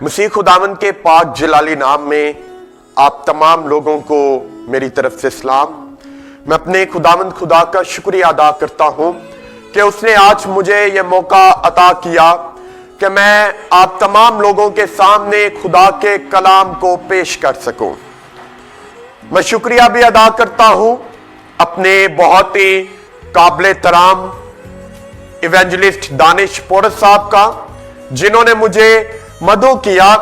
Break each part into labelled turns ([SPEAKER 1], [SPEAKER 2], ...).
[SPEAKER 1] मसीह खुदावंद के पाक जलाली नाम में आप तमाम लोगों को मेरी तरफ से सलाम। मैं अपने खुदावंद खुदा का शुक्रिया अदा करता हूं कि उसने आज मुझे यह मौका अता किया कि मैं आप तमाम लोगों के सामने खुदा के कलाम को पेश कर सकूं। मैं शुक्रिया भी अदा करता हूं अपने बहुत ही काबिल तराम इवेंजलिस्ट दानिश पोरस साहब का, जिन्होंने मुझे मदऊ किया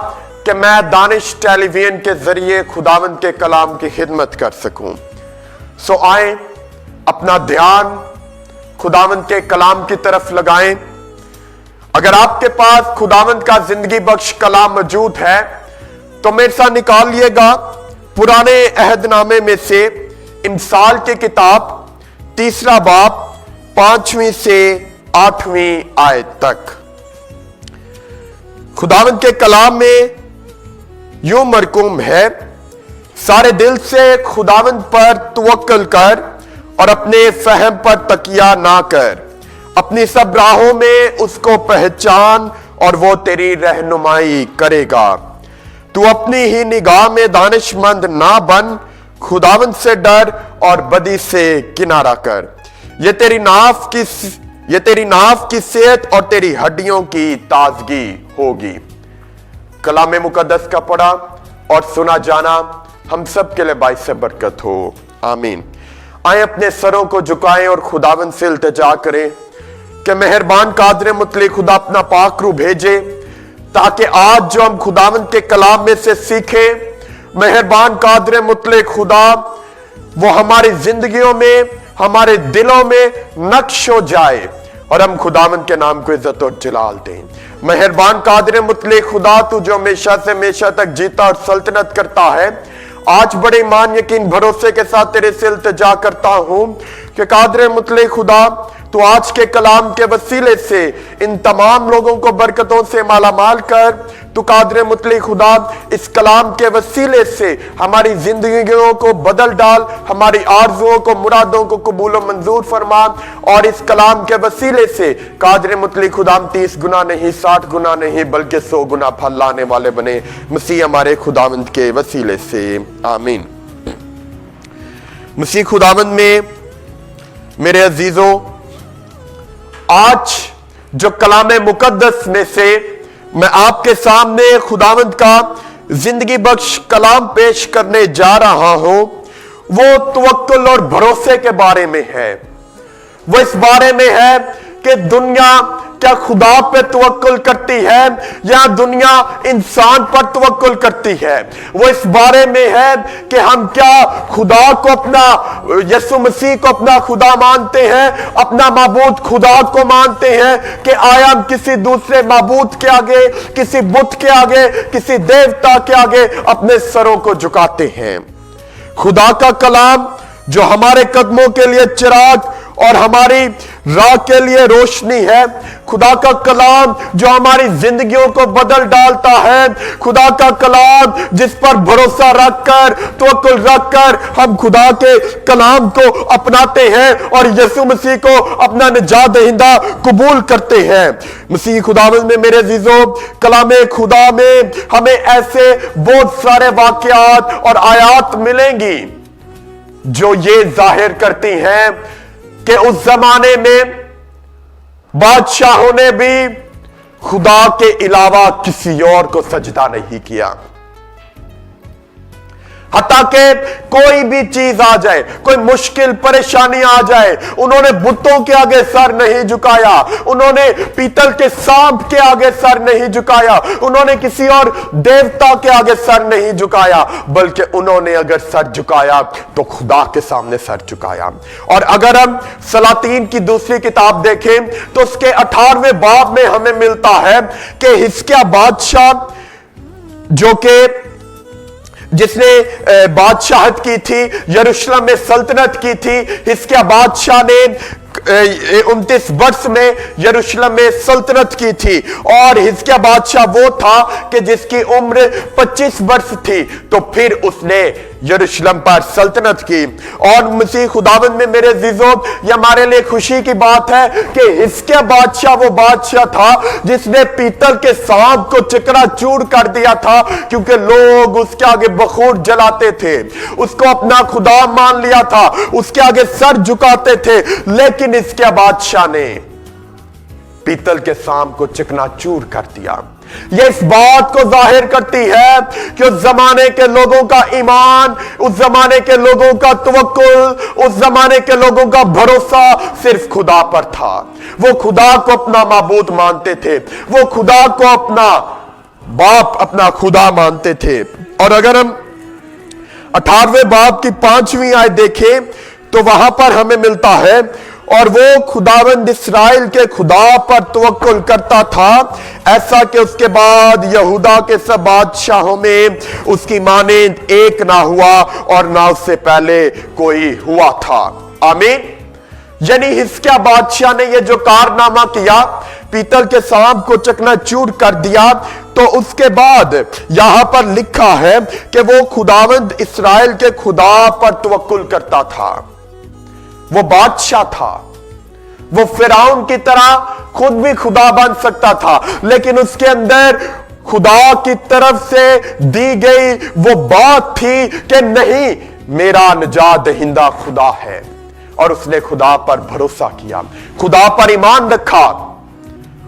[SPEAKER 1] कि मैं दानिश टेलीविजन के जरिए खुदावंद के कलाम की खिदमत कर सकूं। सो आए अपना ध्यान खुदावंद के कलाम की तरफ लगाएं। अगर आपके पास खुदावंद का जिंदगी बख्श कलाम मौजूद है तो मेरे साथ निकालिएगा पुराने अहदनामे में से इमसाल की किताब 3 बाब 5वीं से 8वीं आयत तक। खुदावंद के कलाम में यूं मरकूम है, सारे दिल से खुदावंद पर तवक्कल कर और अपने फहम पर तकिया ना कर, अपनी सब राहों में उसको पहचान और वो तेरी रहनुमाई करेगा। तू अपनी ही निगाह में दानिशमंद ना बन, खुदावंद से डर और बदी से किनारा कर। ये तेरी नाफ की सेहत और तेरी हड्डियों की ताजगी होगी। कलाम मुकद्दस का पढ़ा और सुना जाना हम सब के लिए बाइस बरकत हो, आमीन। आए अपने सरों को झुकाएं और खुदावंद से इल्तिजा करें कि मेहरबान कादर मुतले खुदा अपना पाक रूह भेजे ताकि आज जो हम खुदावंद के कलाम में से सीखें, मेहरबान कादर मुतले खुदा वो हमारी जिंदगियों में, हमारे दिलों में नक्श हो जाए और हम खुदावंद के नाम को इज्जत और जलाल दें। मेहरबान कादर मुतले खुदा, तू जो हमेशा से हमेशा तक जीता और सल्तनत करता है, आज बड़े ईमान यकीन भरोसे के साथ तेरे से इल्तिजा करता हूं कि कादर मुतले खुदा तू आज के कलाम के वसीले से इन तमाम लोगों को बरकतों से मालामाल कर। तू कादर मुतले खुदा इस कलाम के वसीले से हमारी जिंदगियों को बदल डाल, हमारी आरजुओं को, मुरादों को कबूल और मंजूर फरमा और इस कलाम के वसीले से कादर मुतले खुदा 30 गुना नहीं, 60 गुना नहीं बल्कि 100 गुना फल लाने वाले बने, मसीह हमारे खुदावंद के वसीले से, आमीन। मसीह खुदावंद में मेरे अजीजों, आज जो कलाम मुकद्दस में से मैं आपके सामने खुदावंद का जिंदगी बख्श कलाम पेश करने जा रहा हूं, वो तवक्कुल और भरोसे के बारे में है। वो इस बारे में है कि दुनिया क्या खुदा पे तवक्कुल करती है या दुनिया इंसान पर तवक्कुल करती है। वो इस बारे में है कि हम क्या खुदा को अपना, यीशु मसीह को अपना खुदा मानते हैं, अपना माबूद खुदा को मानते हैं कि आया हम किसी दूसरे माबूद के आगे, किसी बुत के आगे, किसी देवता के आगे अपने सरों को झुकाते हैं। खुदा का कलाम जो हमारे कदमों के लिए चिराग और हमारी राह के लिए रोशनी है, खुदा का कलाम जो हमारी जिंदगियों को बदल डालता है, खुदा का कलाम जिस पर भरोसा रखकर, तवक्कुल रखकर हम खुदा के कलाम को अपनाते हैं और यीशु मसीह को अपना निजात दहिंदा कबूल करते हैं। मसीह खुदावंद में मेरे अजीजों, कलाम खुदा में हमें ऐसे बहुत सारे वाकयात और आयात मिलेंगी जो ये जाहिर करती हैं कि उस जमाने में बादशाहों ने भी खुदा के अलावा किसी और को सजदा नहीं किया। हत्ता के कोई भी चीज आ जाए, कोई मुश्किल परेशानी आ जाए, उन्होंने बुतों के आगे सर नहीं झुकाया, उन्होंने पीतल के सांप के आगे सर नहीं झुकाया, उन्होंने किसी और देवता के आगे सर नहीं झुकाया, बल्कि उन्होंने अगर सर झुकाया तो खुदा के सामने सर झुकाया। और अगर हम सलातीन की दूसरी किताब देखें तो उसके 18वें बाब में हमें मिलता है कि हिजकिय्याह बादशाह, जो कि जिसने बादशाहत की थी, यरूशलेम में सल्तनत की थी, हिजकिय्याह बादशाह ने 29 वर्ष में यरूशलेम में सल्तनत की थी। और हिजकिय्याह बादशाह वो था कि जिसकी उम्र 25 वर्ष थी, तो फिर उसने यरूशलेम पर सल्तनत की। और मसीह खुदावंद में मेरे अजीजों, ये हमारे लिए खुशी की बात है कि हिजकिय्याह बादशाह वो बादशाह था जिसने पीतल के सांप को चकनाचूर कर दिया था, क्योंकि लोग उसके आगे बखूर जलाते थे, उसको अपना खुदा मान लिया था, उसके आगे सर झुकाते थे। लेकिन हिजकिय्याह बादशाह ने पीतल के सांप को चकनाचूर कर दिया। यह इस बात को जाहिर करती है कि उस जमाने के लोगों का ईमान, उस जमाने के लोगों का तवक्कुल, उस जमाने के लोगों का भरोसा सिर्फ खुदा पर था। वो खुदा को अपना माबूद मानते थे, वो खुदा को अपना बाप, अपना खुदा मानते थे। और अगर हम 18वें बाब की 5वीं आयत देखें तो वहां पर हमें मिलता है, और वो खुदावंद इस्राएल के खुदा पर तवक्कुल करता था, ऐसा कि उसके बाद यहूदा के सब बादशाहों में उसकी मानेंद एक ना हुआ और ना उससे पहले कोई हुआ था। आमीन। यानी हिजकिय्याह बादशाह ने यह जो कारनामा किया, पीतल के सांप को चकनाचूर कर दिया, तो उसके बाद यहां पर लिखा है कि वो खुदावंद इस्राएल के खुदा पर तवक्कुल करता था। वो बादशाह था, वो फिरौन की तरह खुद भी खुदा बन सकता था, लेकिन उसके अंदर खुदा की तरफ से दी गई वो बात थी कि नहीं, मेरा निजात दहिंदा खुदा है। और उसने खुदा पर भरोसा किया, खुदा पर ईमान रखा।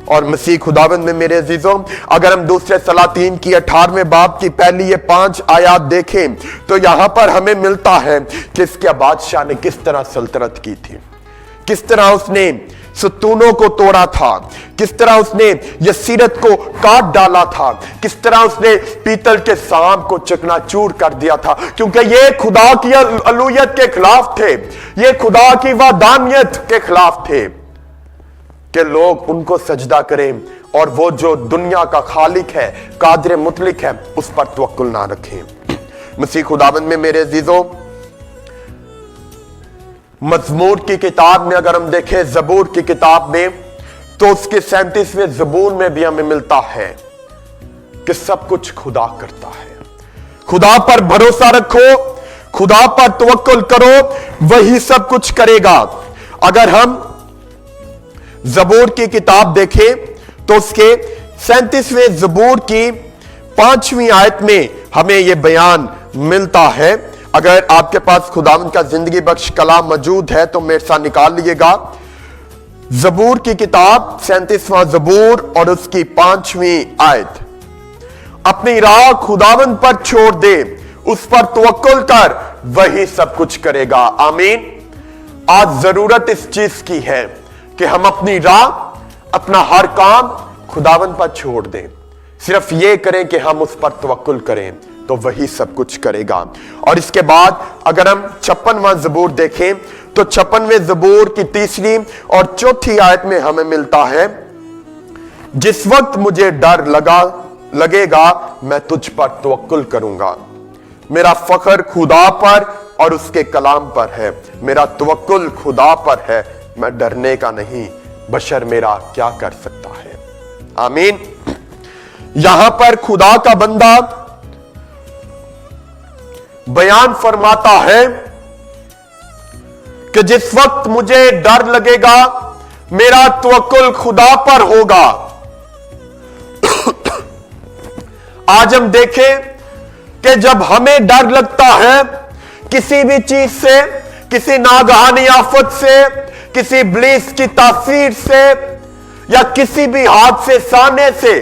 [SPEAKER 1] और मसीह खुदावंद में मेरे अजीजों, अगर हम दूसरे सलातीन की 18वें बाब की पहली ये 5 आयत देखें तो यहां पर हमें मिलता है कि इसके बादशाह ने किस तरह सल्तनत की थी, किस तरह उसने सतूनों को तोड़ा था, किस तरह उसने यसीरत को काट डाला था, किस तरह उसने पीतल के सांप को चकनाचूर कर दिया था, क्योंकि ये खुदा की अलूयत के खिलाफ थे, ये खुदा की वादानियत के खिलाफ थे कि लोग उनको सजदा करें और वो जो दुनिया का खालिक है, कादिर मुतलिक है, उस पर तवक्कुल ना रखें। मसीह खुदाबंद में मेरे अजीजों, मज़मूर की किताब में अगर हम देखें, ज़बूर की किताब में, तो उसके 37वें ज़बूर में भी हमें मिलता है कि सब कुछ खुदा करता है। खुदा पर भरोसा रखो, खुदा पर तवक्कुल करो, वही सब कुछ करेगा। अगर हम ज़बूर की किताब देखें तो उसके 37वें ज़बूर की 5वीं आयत में हमें यह बयान मिलता है। अगर आपके पास खुदावंद का जिंदगी बख्श कलाम मौजूद है तो मेरे साथ निकाल लीजिएगा। ज़बूर की किताब 37वां ज़बूर और उसकी 5वीं आयत। अपनी राह खुदावंद पर छोड़ दे, उस पर तवक्कुल कर, वही सब कुछ करेगा। आमीन। आज जरूरत इस चीज की है कि हम अपनी राह, अपना हर काम खुदावंद पर छोड़ दें, सिर्फ ये करें कि हम उस पर तवक्कुल करें, तो वही सब कुछ करेगा। और इसके बाद अगर हम 56वां ज़बूर देखें तो 56वें ज़बूर की 3री और 4थी आयत में हमें मिलता है, जिस वक्त मुझे डर लगेगा मैं तुझ पर तवक्कुल करूंगा। मेरा फख्र खुदा पर और उसके कलाम पर है, मेरा तवक्कुल खुदा पर है, मैं डरने का नहीं, बशर मेरा क्या कर सकता है। आमीन। यहां पर खुदा का बंदा बयान फरमाता है कि जिस वक्त मुझे डर लगेगा मेरा तवक्कुल खुदा पर होगा। आज हम देखें कि जब हमें डर लगता है किसी भी चीज से, किसी नागहानी आफत से, किसी इब्लीस की तासीर से या किसी भी हादसे साने से,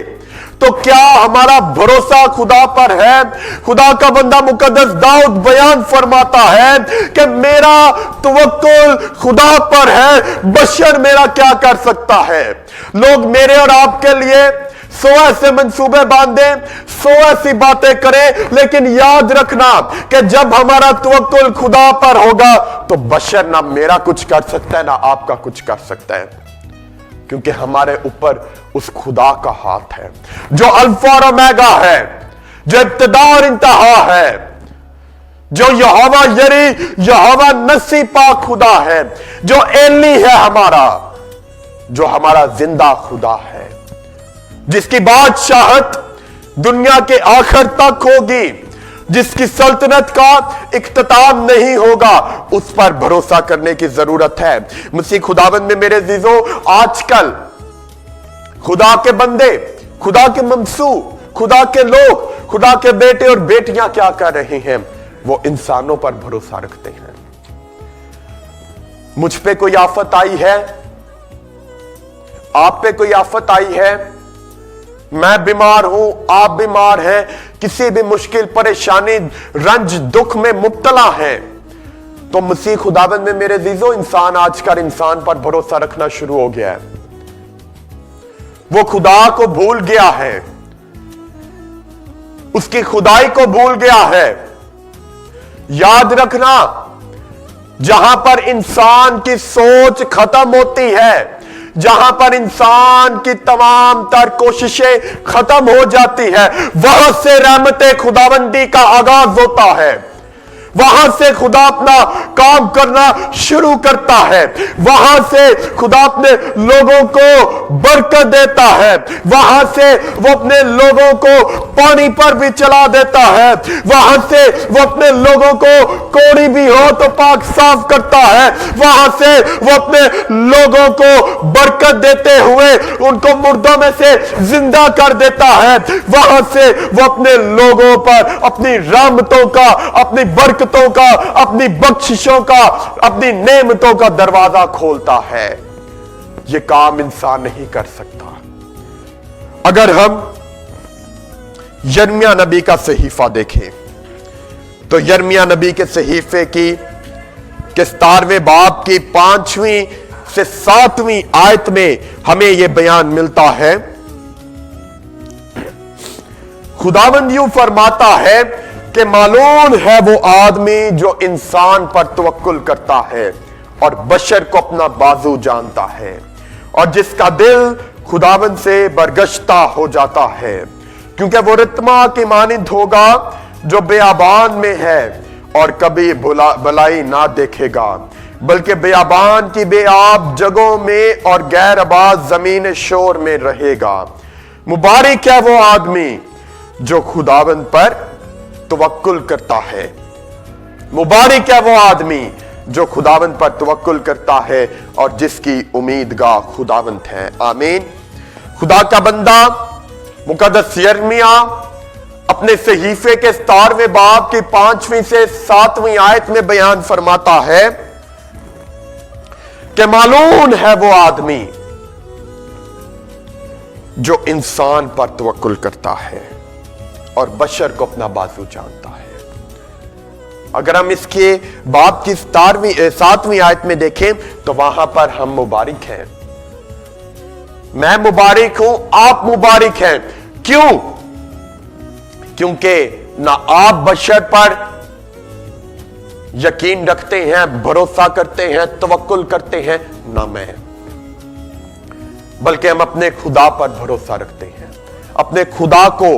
[SPEAKER 1] तो क्या हमारा भरोसा खुदा पर है? खुदा का बंदा मुकद्दस दाऊद बयान फरमाता है कि मेरा तवक्कुल खुदा पर है, बशर मेरा क्या कर सकता है। लोग मेरे और आपके लिए 100 ऐसे मंसूबे बांधे, 100 ऐसी बातें करें, लेकिन याद रखना कि जब हमारा तवक्कुल खुदा पर होगा तो बशर ना मेरा कुछ कर सकता है ना आपका कुछ कर सकता है, क्योंकि हमारे ऊपर उस खुदा का हाथ है जो अल्फा और ओमेगा है, जो इब्तिदा और इंतहा है, जो यहोवा यरी, यहोवा नसी पाक खुदा है, जो एली है हमारा, जो हमारा जिंदा खुदा है, जिसकी बादशाहत दुनिया के आखिर तक होगी, जिसकी सल्तनत का इख्तिताम नहीं होगा, उस पर भरोसा करने की जरूरत है। मसीह खुदाबंद में मेरे अजीजों, आजकल खुदा के बंदे, खुदा के ममसू, खुदा के लोग, खुदा के बेटे और बेटियां क्या कर रहे हैं? वो इंसानों पर भरोसा रखते हैं। मुझ पे कोई आफत आई है, आप पे कोई आफत आई है, मैं बीमार हूं, आप बीमार हैं, किसी भी मुश्किल, परेशानी, रंज, दुख में मुब्तला हैं, तो मसीह खुदाबंद में मेरे अजीजों, इंसान आजकल इंसान पर भरोसा रखना शुरू हो गया है। वो खुदा को भूल गया है, उसकी खुदाई को भूल गया है। याद रखना, जहां पर इंसान की सोच खत्म होती है, जहां पर इंसान की तमाम तर कोशिशें खत्म हो जाती है, वहां से रहमत खुदाबंदी का आगाज होता है। वहां से खुदा अपना काम करना शुरू करता है। वहां से खुदा अपने लोगों को बरकत देता है। वहां से वो अपने लोगों को पानी पर भी चला देता है। वहां से वो अपने लोगों को कोड़ी भी हो तो पाक साफ करता है। वहां से वो अपने लोगों को बरकत देते हुए उनको मुर्दों में से जिंदा कर देता है। वहां से वो अपने लोगों पर अपनी रहमतों का, अपनी बरकतों का, अपनी बख्शिशों का, अपनी नेमतों का दरवाजा खोलता है। यह काम इंसान नहीं कर सकता। अगर हम यिर्मयाह नबी का सहीफा देखें तो यिर्मयाह नबी के सहीफे की 17वें बाब की 5वीं से 7वीं आयत में हमें यह बयान मिलता है। खुदावंद यूं फरमाता है कि मालूम है वो आदमी जो इंसान पर तवक्कुल करता है और बशर को अपना बाजू जानता है, और जिसका दिल खुदावंद से बरगश्ता हो जाता है, क्योंकि वो रितमा की मानिंद होगा जो बेआबान में है और कभी भलाई ना देखेगा, बल्कि बेआबान की बेआब जगहों में और गैर आबाद जमीन शोर में रहेगा। मुबारक है वो आदमी जो खुदावंद पर तवक्कुल करता है। मुबारक है वो आदमी जो खुदावंद पर तवक्कुल करता है और जिसकी उम्मीदगाह खुदावंद है। आमीन। खुदा का बंदा मुकद्दस यिर्मयाह अपने सहीफे के 17वें बाब की 5वीं से 7वीं आयत में बयान फरमाता है कि मालूम है वो आदमी जो इंसान पर तवक्कुल करता है और बशर को अपना बाजू जानता है। अगर हम इसके बाब की 7वीं आयत में देखें तो वहां पर हम मुबारक हैं। मैं मुबारक हूं, आप मुबारक हैं। क्यों? क्योंकि ना आप बशर पर यकीन रखते हैं, भरोसा करते हैं, तवक्कुल करते हैं, ना मैं, बल्कि हम अपने खुदा पर भरोसा रखते हैं, अपने खुदा को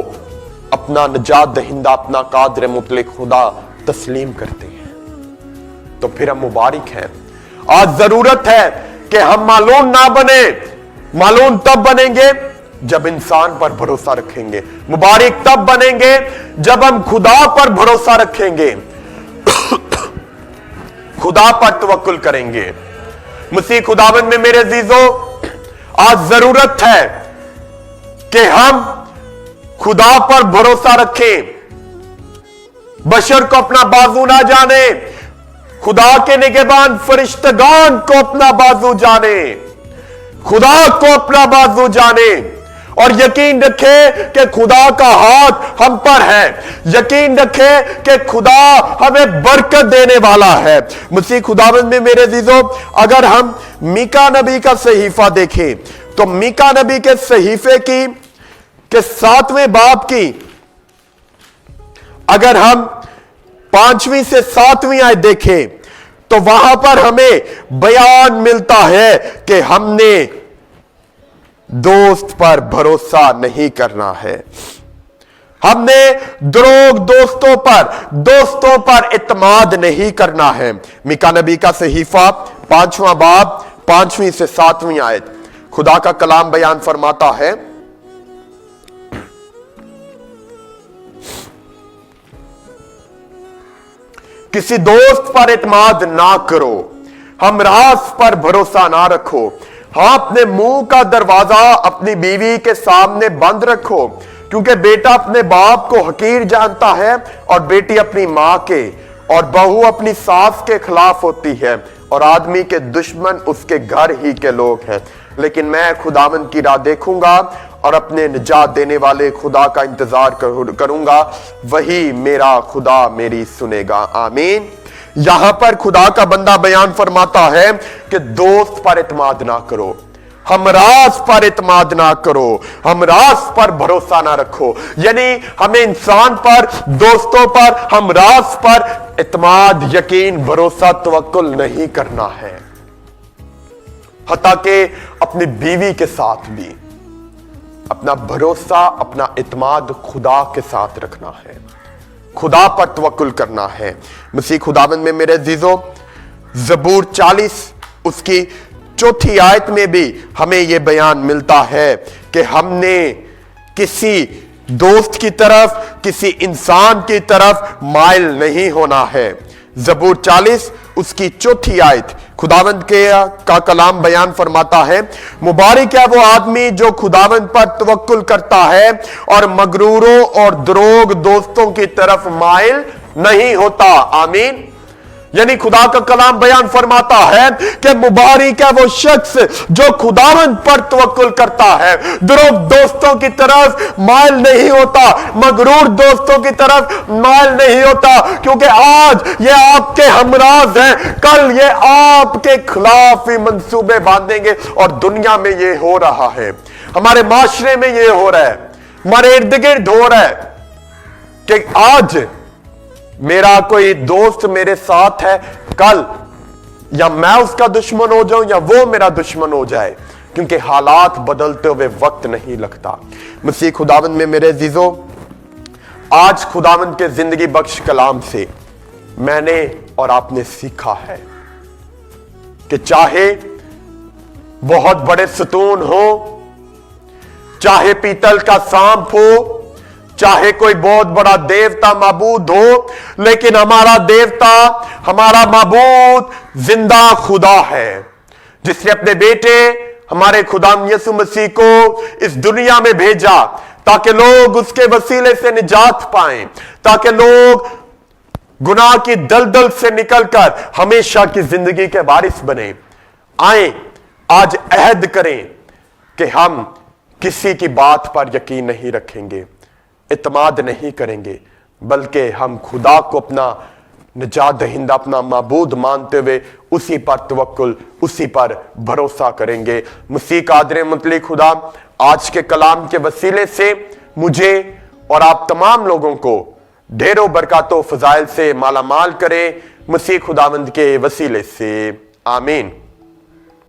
[SPEAKER 1] अपना निजात दहिंदा, अपना कादिर मुतलक खुदा तस्लीम करते हैं। तो फिर हम मुबारक हैं। आज जरूरत है कि हम मालूम ना बने। मालूम तब बनेंगे जब इंसान पर भरोसा रखेंगे। मुबारक तब बनेंगे जब हम खुदा पर भरोसा रखेंगे, खुदा पर तवक्कुल करेंगे। मसीह खुदावंद में मेरे अजीजों, आज जरूरत है कि हम खुदा पर भरोसा रखें, बशर को अपना बाजू ना जाने, खुदा के निगहबान फरिश्तगान को अपना बाजू जाने, खुदा को अपना बाजू जाने, और यकीन रखे कि खुदा का हाथ हम पर है। यकीन रखे कि खुदा हमें बरकत देने वाला है। मसीह खुदावंद में मेरे अजीजों, अगर हम मीका नबी का सहीफा देखें तो मीका नबी के सहीफे की 7वें बाब की अगर हम 5वीं से 7वीं आयत देखें तो वहां पर हमें बयान मिलता है कि हमने दोस्त पर भरोसा नहीं करना है। हमने द्रोग दोस्तों पर इत्माद नहीं करना है। मीका नबी का सहीफा 5वां बाब 5वीं से 7वीं आयत, खुदा का कलाम बयान फरमाता है, किसी दोस्त पर इत्मीनाद ना करो, हमराज पर भरोसा ना रखो। हाँ, अपने मुंह का दरवाजा अपनी बीवी के सामने बंद रखो, क्योंकि बेटा अपने बाप को हकीर जानता है और बेटी अपनी मां के और बहू अपनी सास के खिलाफ होती है, और आदमी के दुश्मन उसके घर ही के लोग हैं। लेकिन मैं खुदावंद की राह देखूंगा और अपने निजात देने वाले खुदा का इंतजार करूंगा, वही मेरा खुदा मेरी सुनेगा। आमीन। यहां पर खुदा का बंदा बयान फरमाता है कि दोस्त पर इत्मीनाद ना करो, हमराज पर इत्मीनाद ना करो, हमराज पर भरोसा ना रखो। यानी हमें इंसान पर, दोस्तों पर, हमराज पर इत्मीनाद, यकीन, भरोसा, तवक्कुल नहीं करना है। हत्ता के अपनी बीवी के साथ भी अपना भरोसा, अपना इत्मीनाद खुदा के साथ रखना है, खुदा पर तवक्कुल करना है। मसीह खुदाबंद में मेरे अजीजों, ज़बूर 40 उसकी 4 आयत में भी हमें यह बयान मिलता है कि हमने किसी दोस्त की तरफ, किसी इंसान की तरफ माइल नहीं होना है। ज़बूर 40 उसकी 4 आयत खुदावंद का कलाम बयान फरमाता है, मुबारक है वो आदमी जो खुदावंद पर तवक्कुल करता है और मगरूरों और द्रोग दोस्तों की तरफ माइल नहीं होता। आमीन। यानी खुदा का कलाम बयान फरमाता है कि मुबारक है वो शख्स जो खुदावंद पर तवक्कुल करता है, द्रोग दोस्तों की तरफ माइल नहीं होता, मगरूर दोस्तों की तरफ माइल नहीं होता, क्योंकि आज ये आपके हमराज हैं, कल ये आपके खिलाफ ही मंसूबे बांधेंगे। और दुनिया में ये हो रहा है, हमारे माशरे में ये हो रहा है, हमारे इर्द गिर्द हो रहा है कि आज मेरा कोई दोस्त मेरे साथ है, कल या मैं उसका दुश्मन हो जाऊं या वो मेरा दुश्मन हो जाए, क्योंकि हालात बदलते हुए वक्त नहीं लगता। मसीह खुदावंद में मेरे अजीजों, आज खुदावंद के जिंदगी बख्श कलाम से मैंने और आपने सीखा है कि चाहे बहुत बड़े सतून हो, चाहे पीतल का सांप हो, चाहे कोई बहुत बड़ा देवता माबूद हो, लेकिन हमारा देवता, हमारा माबूद जिंदा खुदा है, जिसने अपने बेटे हमारे खुदा यीशु मसीह को इस दुनिया में भेजा ताकि लोग उसके वसीले से निजात पाएं, ताकि लोग गुनाह की दलदल से निकलकर हमेशा की जिंदगी के वारिस बने। आए आज अहद करें कि हम किसी की बात पर यकीन नहीं रखेंगे, इत्मीनाद नहीं करेंगे, बल्कि हम खुदा को अपना निजात दहिंदा, अपना माबूद मानते हुए उसी पर तवक्कुल, उसी पर भरोसा करेंगे। मसीह कादिर मुतलक खुदा आज के कलाम के वसीले से मुझे और आप तमाम लोगों को ढेरों बरकतों फजाइल से मालामाल करे, मसीह खुदावंद के वसीले से। आमीन।